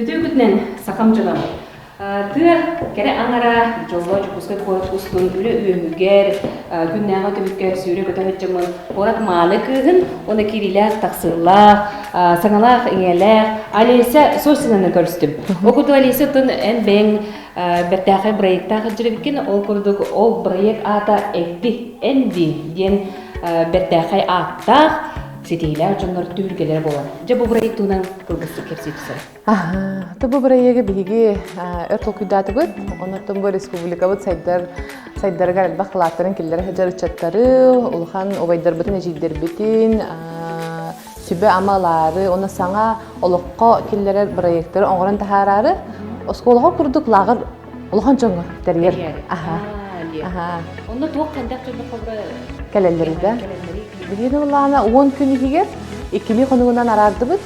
Өтөгүтнен сакамжылам. Тыр кере аңара жолло жукускай корот устун үле үйөңүгер, күннәгә төбүткер сүйрө көтөһөчмөн. Корат малы кыгын, оны кириләк таксырлак, саңалак иңеләк, алеся сосинаны көрстүм. Окуту алеся тон эн бен беттәхе проекта хәҗребиккен ол курдук ол проект ата энди ден беттәхе аттах сетейлер жоннор түргелер болар. Же бу проектунан кылгысы кепсетсе. Табу проекты биги өртөл күйдаты бит. Онотон бу республика бит сайдарга бахлаттарын киллер хаҗарчаттары, улхан обайдар битен эҗидер битин, сүбе амалары, оны саңа олоққа киллер проекттер оңгоран тахарары, осколга курдук лагыр улхан жоңго терьер. Онда тоқ кандак жонда кобра келелерде. Биги улана 10 күн игер, 2000 конугунан арарды бит.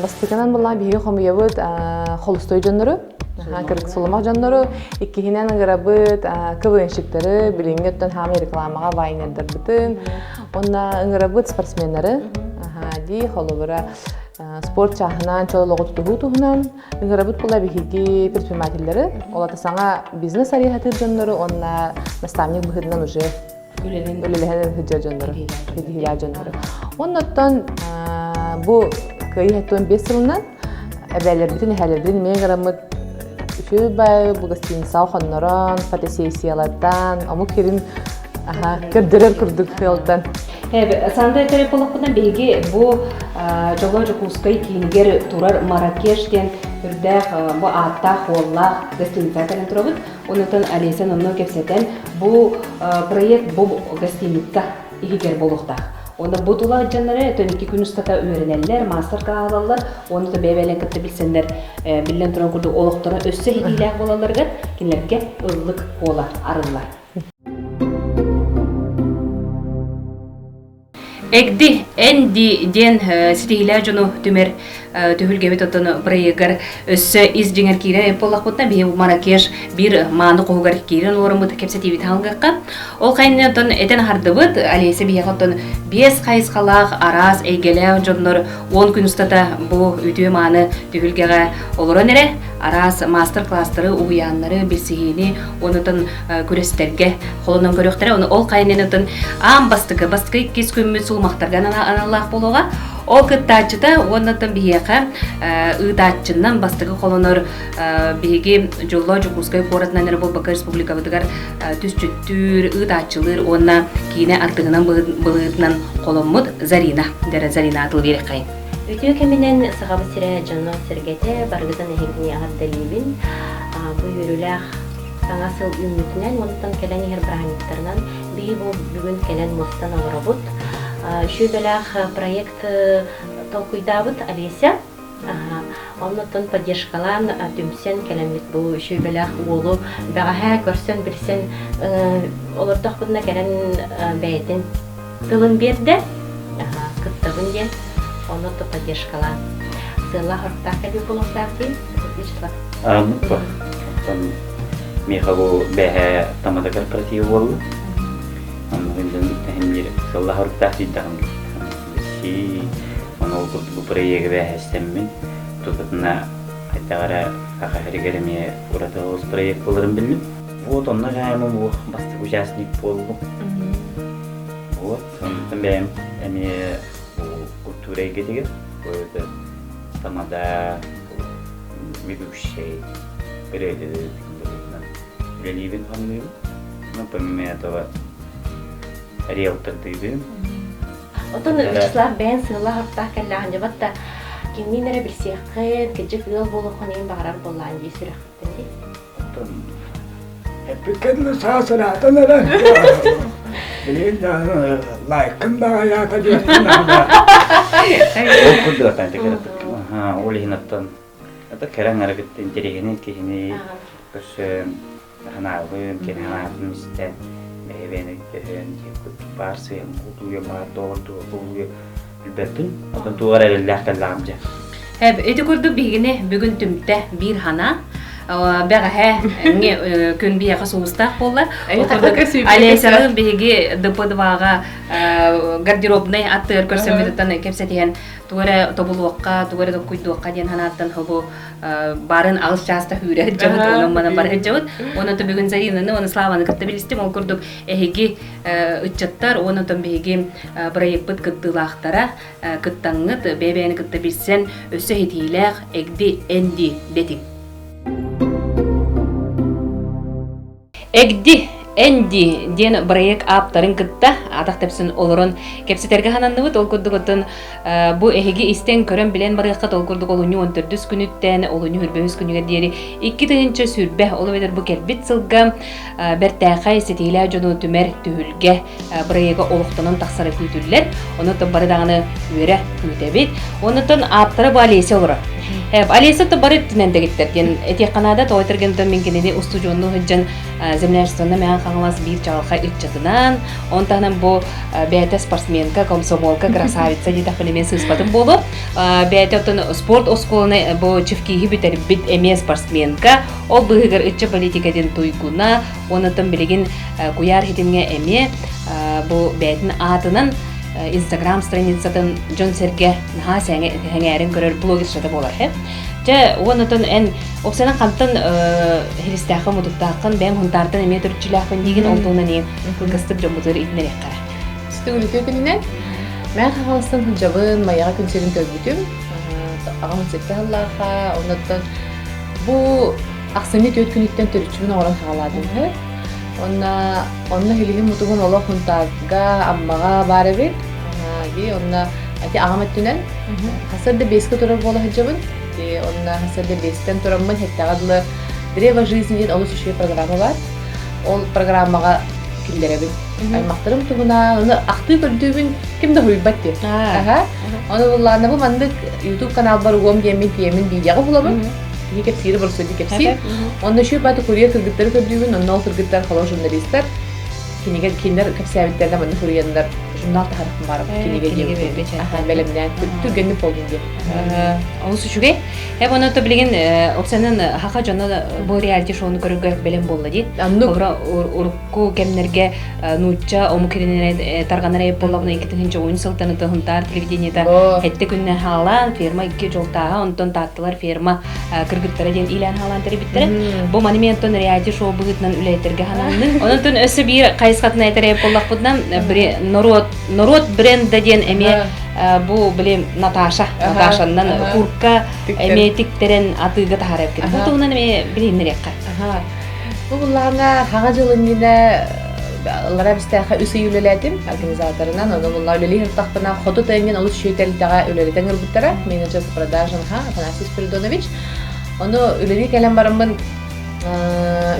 Бастыканан булган биги хомуябыт холостой жоннору, кырык сулмак жоннору, иккихинен ыңырабыт КВНщиктары, билиңгеттен хам рекламага вайнердер битин. Онна ыңырабыт спортсмендери, ди холобура спорт чахынан чолологу тутугунан ыңырабыт була биги предпринимательлери, олата саңа бизнес арихаты жоннору, онна наставник быхыдынан уже үлелеген хыджа жоннору, хидихила жоннору. Оннотон бу кыйхаттон 5 жылынан әбәлер бүтін әхәлерден мен ғарамыд үші бай бұғыстың сауқанларан, фотосессиялардан, амук керін кірдірер күрдік фиолдан. Сандай телефонлықпынан бейге бұл жолы жүкускай кейінгер тұрар Маракештен үрдәқ бұл аттақ, оллақ, гостиницатарын тұрабыд. Онытын Алесен онын кепсетен бұл проект бұл гостиница игер болуқтақ. Onda butula canları töniki gün ustata öğrenenler, master kağılallar, onu da bebelen kıttı bilsenler, bilen turan kurdu oluqtara össe hediyeler bolalarga, kinlerge ıllık olar, arılar. Egdi, endi den sitihila jonu tümer tühülgebet otonu breyegar össe iz jinger kiren epollaq botna bihe Marrakech bir manı qoğugar kiren orumut kepsetivi talgaqqa. Ol qayne ton eten hardыбыт алесе bihe qoton 5 qayısqalaq araz eygele jonnor 10 gün ustata bu ütüwe manı tühülgege oloran ere araz master klastары uyanları bilsihini onuton küresterge qolundan göröktare onu ol qayne ton am bastıgı kis kömmüt sulmaqtargan analaq boluğa. O kıttaçıda ondan bihiyaka ıdaçından bastığı kolonor bihigi jollo jukuskay koratnan nere bol Bakı Respublika bıdıgar tüsçüttür ıdaçılır onna kine artığından bığıtnan kolonmud Zarina dere Zarina atıl verek kayın. Ütüye keminen sağabı sire canlı sergete bargıdan ehegini ağat delibin bu yürüler sanasıl ümütünen ondan kelen yer brahanittarından bihi bu bugün kelen mostan ağırabut. Şöbelах проект толкуйдабыт Алеся. Оннотон поддержкалан түмсен келемит бу шөбелах улу багаха көрсөн билсен олордох бутна келен бәйтен тылын берде. Кыттабын де оннотон поддержкалан. Сыла хорта кеби булуктарди. Мутпа. Михалу бәһә тамада корпоратив болду. Салла хорта сиддагым. Си оно бу проект бәһәстеммен. Тутына айтагара ахаригереме урата ос проект боларын билмим. Вот онна гаймы бу бастык участник болду. Вот сонтан бәм эми культурага деген это тамада ведущий перейдет. Ленивин хамны. Но помимо этого риэлтор дейбин. Отон Вячеслав бен сыла хартах келлахан жабатта киминере билсеққет кежек ыл болуқан ең бағарар боллаан жесіріқтен де. Отон Эпикенне саасыраатанара. Билин лайкында аята жесинада. окурду атантыгырат. Олихинаттан. Это керен арагыттен терегенен кехини көсө ханаабын кенаабын истен. Evene kehen parse kutuya ma doğru bu elbette adan tuğara ellahtan lamca. Eti kurdu bigine bugün tümte bir hana бәға хә күн бияға соғыстақ болла. Красивый. Алесаның беге ДП2-ға гардеробный аттыр көрсөмөтөтөн кепсетеген тугара тобулуакка, тугара да куйдуакка ден ханаттан хобу барын алыс жаста хүрә жабыт онун мана бар жабыт. Оны то бүгүн заринаны, оны славаны кытта билистим, ол курдук эһиги ыччаттар, оны то беге проект кыттылактара, кыттаңыт, бебени кытта билсен, өсө хитилер, эгди энди детик. Эгди Энди ден проект аптарын кытта атак тепсин олорон кепсетерге хананныбыт ол курдугутун бу эһиги истен көрөн билен барыакка ол курдук олуню 14 күнүттен олуню хүрбөбүз күнүгө диери 2 тыгынча сүрбе олобедер бу келбит сылга бертәхай сетиле жону түмер түһүлге проектка олуктунун таксары күтүллер онутун барыдаганы үөрэ күтебит онутун аптары балесе олора Алиса то барит нендегиттер ген этеканада тойтергенден минкенеди устужонну хыджан земляшсына мен хаңлас бир чалха иччатынан онтанан бу бәйте спортсменка комсомолка красавица дита филимен сыспатын болу бәйте спорт осколны бу чевкиги битер бит эме спортсменка ол быгыр ичче политикаден туйгуна онутан билеген куяр хитинге эме бу бәйтин атынан Instagram страницадан Джон Серге наха сәңәрен көрөр блогершада болар хэ. Же онутун эн оксана кантын христиахы мудуктакын бем хунтардан эме төрчүләхын деген олдуна не кыргыстык жомузыр итнерек кара. Стүгүлүкө күнүнен мен хагалыстан хыжабын маяга күнсерин көрбүтүм. Агам сетталлаха онутун бу аксыны төт күнүттен төрчүбүн орон хагаладым хэ. Онна хилиги мутугун олох хунтага аммага барыбит. Онна ати агаматтунан хасырда беске турар боло хажабын. Онна хасырда бестен тураммын хеттагадылы Древо жизни ден олус үше программа бар. Ол программага килдеребин. Аймактарым тугуна, оны акты көрдүбүн кимде хуйбат деп. Оны булларны бу мандык YouTube канал бар угом демин видеого булабын. Дикеп сири бар сөйди кепси. Онда şu баты Курия кыргыттары көрдүбүн, оннол кыргыттар халоо журналисттер. Кинеге киндер кепсиябиттерден мында Курияндар журнал тарыхын барып кинеге келип. Белемден түргөнү болдун деп. Олус үшүгө хеп оны то билген оксанын хака жана бу реалити шоуну көргө белем болду ди. Огра урукку кемнерге нучча омукиринене тарганара болобун 2-нче сылтаны тыгынтар телевидениеда хетте күннен халан фирма 2 жолтага онтон таттылар фирма кыргыттара ден илан халан тербиттере. Бу монументтон реалити шоу бүгүтнөн үлейтерге хананын. Онтон өсө бир кайсыкатын айтере боллакпытдан народ бренда ден эме бу билем Наташандан курка эметиктерен атыга тахарып кетти. Бу тугунан эме билинерекка. Бу булларга хага жылынгине лара бистаха үсү үлелетим организаторунан оны булла үлели хыртакпына ходу таймен олус шөйтелдага үлелетен гырбыттара менеджер по продажам Афанасий Спиридонович. Оны үлели келен барымын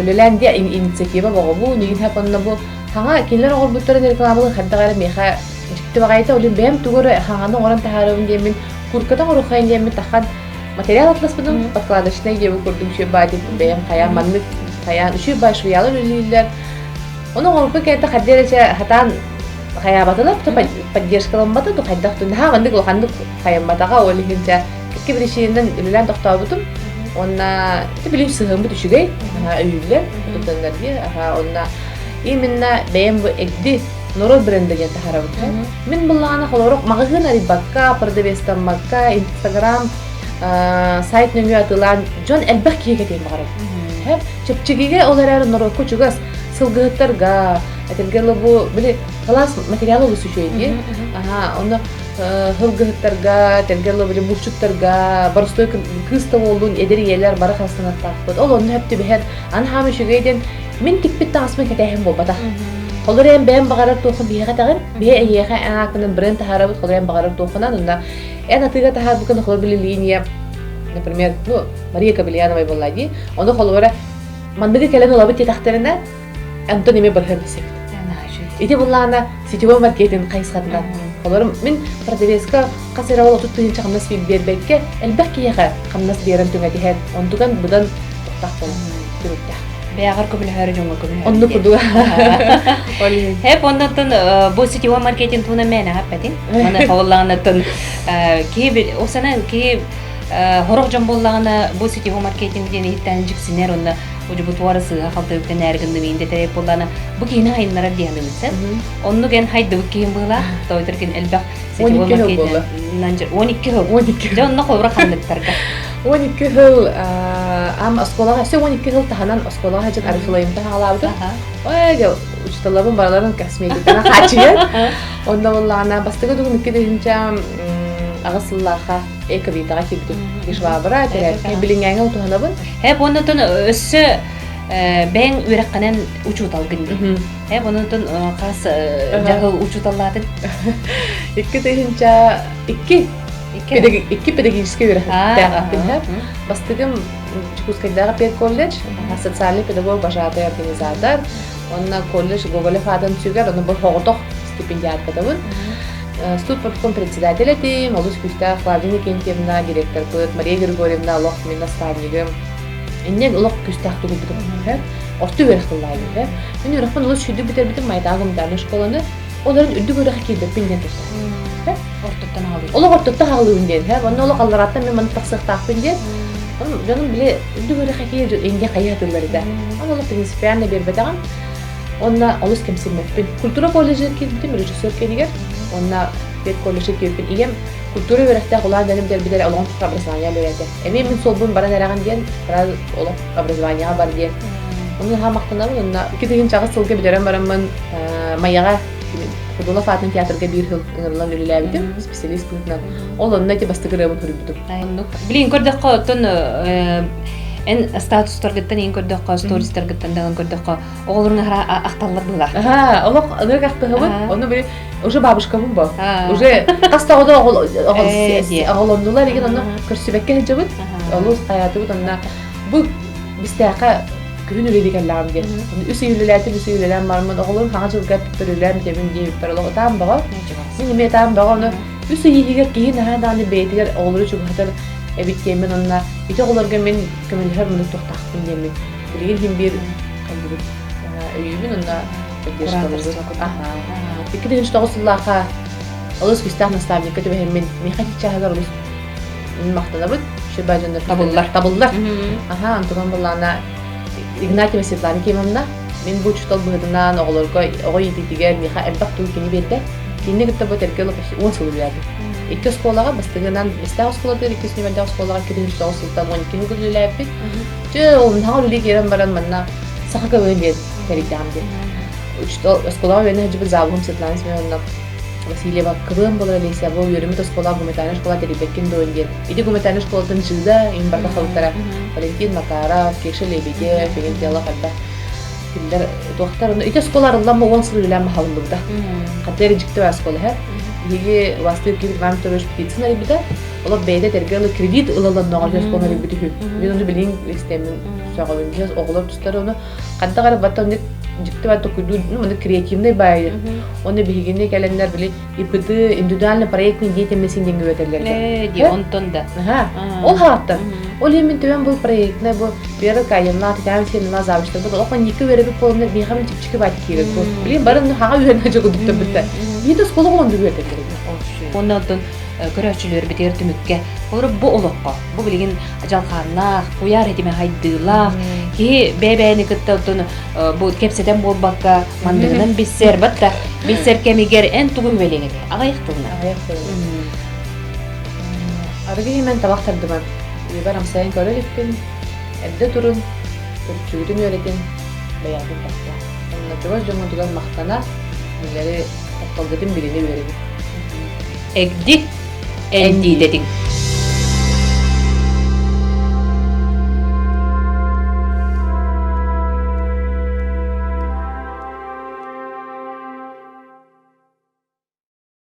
үлелен де инициатива богобу нигин хапанна бу хага келер огурбуттарын рекламалык хаддагара меха жикти багайта улин бем тугуру хаганы оран тахарыбын демин куркатан урухайн демин тахан материал атласпыдым подкладочный деп көрдүм ше бадит бем кая маннык кая үшү баш уялы үлелер оны орку кетти хаддерече хатан кая батылып поддержкаламбаты то хайдактын ха мандык лохандык каямбатага олигинче кибиришинен үлелен токтообутум онна билим сыгымбы түшүгөй үйлер тутандарги онна именно бем эгди Народ бренда ден тахарабыт. Мен булланы холорок магазин арибакка, продавестамакка, Instagram сайт нөмү атылан жон элбек киге тем барып. Хеп чепчигиге олар народко чугас сылгыттарга, ателгеле бу биле класс материалы өсүшөйди. Оны хылгыттарга, ателгеле биле бурчуттарга, барстой кыста болдун эдериелер бара хастанаттап. Ол оны хепти бехет ан хамы шүгейден мен тикпит тасмы кетем болбата. Холорен бем багарар тохон биега тагын бие эйега анакын бренд тахарабыт холорен багарар тохонан онда эна тыга тахарбыкын холор били линия например Мария Кабельянова боллади оно холора мандыгы келен олабыт тахтерина антон эме бархан десек ити буллана сетевой маркетинг кайсыкатынан холорум мен продавецка касыравал туттугинча камнас бербекке элбекке яга камнас берен түгәти һәр ондуган будан тохтак түрүттә Бягар көбүлөр жөнгө көбүлөр. Онду кудуга. Хеп ондон бу сетевой маркетинг туна мена хаппатин. Мана хавланатын ки осана ки хорох жамболлагана бу сетевой маркетинг дени иттен жиксинер онна уже бу туарысы халтыбыктан әргинди минде тереп боллана бу кийин хайнара диянымсы. Онну ген хайды бу кийин була, тойтырген элбак сетевой маркетинг нанжыр 12 жыл. 12 жыл. Онна койра кандыктарга. 12 жыл ам осколага, все 12 жыл таханан осколага жат арифлайым тахалабды. Ой, учталабын бараларын косметикана хачыгет. Онда боллана бастыгы дугун 2 дегенча агысылларга экобитага кирди. Ишвабыра терәпке билингәнгә утанабын. Hep ondan össe ben ürekkanen uçutal gündü. Hep ondan kas jahıl uçutalladın. 2 дегенча 2 педагогический ürekkanen. Бастыгым Чукускайдагы педколледж, социальный педагог башатай организатор. Онна колледж Гоголев Адам Цюгер, он был хоготох стипендиат кадабын. Студ подком председателя тем, Олус Кюста, Клавдина Кентьевна, директор Пыт, Мария Григорьевна, Лох мен наставнигы. Инне Лох Кюста тугу бутым. Орты верхтылайды. Мен урахпан Олус шүдү битер майтагым даны школаны. Оларын үдү көрөк килди пинден турса. Ортоттан алды. Олар ортотта халуун ден. Онна олар калдыраттан мен маны таксыктакпын ден. Жаным биле үдү көрөк килди энге каятыларды. Олар принципиально бербетаган. Онна Олус кемсилмеппин. Культура колледжи кирдим, режиссер кенигер. Онна пед колледжи кирдим. Игем культура верехте кулан деним дербидер олон образование лөрете. Эми мен солбун бара нераган ден, бара олон образование бар ден. Онна хамактанабын, онна 2 деген чагы сылга бидерем барамын маяга Фудула Фатын театрга 1 жыл ыңырлан үлеләбидим, специалист кылытынан. Ол онна те бастыгырабын хүрүбүтүм. Билин көрдөккө тон en статустаргыттан ен көрдөккө, стористаргыттан дагы көрдөккө оголорун акталлар була. Олок ыныр актыгыбын, onu bir уже бабушкамын ба. Уже кастагыда оголондулар деген аны көрсөбекке жабыт. Олус хаятыбыт онна бу бистака күн үлелегенларым ген. Үсү үлеләтим бармын, оголорун хаңа жылга пиптөрүләм тебин дейп баралык таам бага. Мен эме таам бага аны үсү ийгер кийин хаданы бейтер оголору чугатар эбиттемен онна ите оголорга мен көмөлөр муну токтактын демен. Билген ким бир кандырып үйүмүн онна Iki gün işte osullaka Olus Küstah nastavnika tübe hem men xatçahagar olus maqtanabıt şu bajanlar tabullar. Aha antugan ballana Ignatiy Vasilievna kemamna men bu çutal bıhıdından oğulurga oğu yetidiger meha elbaq tuğ kini bedde. Kini gitta bu terkelo 10 yıl verdi. İki skolaga bastıgınan İsta skoladır, iki sınıfında skolaga kirin işte osultan 12 gün lülepit. Çö onun halı ligeran baran manna sahaga öyle terikdamdı. Что школа вена хажибы залгым Светлана Семеновна Васильева кылым болар элесе бу үйрөмү школа гуманитарный школа теребеккен дөнден. Иди гуманитарный школадан жылда эң барда халыктара Валентин Макаров, Кекши Лебедев деген дела кадда. Кимдер доктор аны ите школалардан 10 жыл элем халымда. Катер жиктебе школа ха. Биги Василий Кирилл Иванович Птицына биде. Олар бейде тергеле кредит ылалан ногал школа биде. Мен аны билин системин сагылын жаз оглор тустары аны кадда карап баттан Жиктебе токуду, ну, креативный бай. Оны бигине келендер биле ипыты индивидуальный проектный деятельности деңге өтерлер. Ди онтонда. Ол хаттар. Ол эми төбөн бул проектне бу бери кайынла тәмсилин назавыштыр. Бу окон 2 берип болуна бихам чички бат керек. Билин барын хага үйрөнө жогудуп битте. Биде школа онду өтерлер. Ondan көрәчүлөр битер түмүккө. Олар бу олокко. Бу билген ажалханна, буяр этиме хайдыла. Ки бебени кыттын бу кепседен болбакка мандыгынан биссер батта. Биссер кемигер эн тугу белеге. Агайыктылна. Арги мен табактардым. Барам сайын көрөлүппүн. Эдде турун. Түрчүдүм өретен баягын тапта. Онда жобо жомодуган мактана. Билери токтолдум билени береби. Egdi, endi dedin.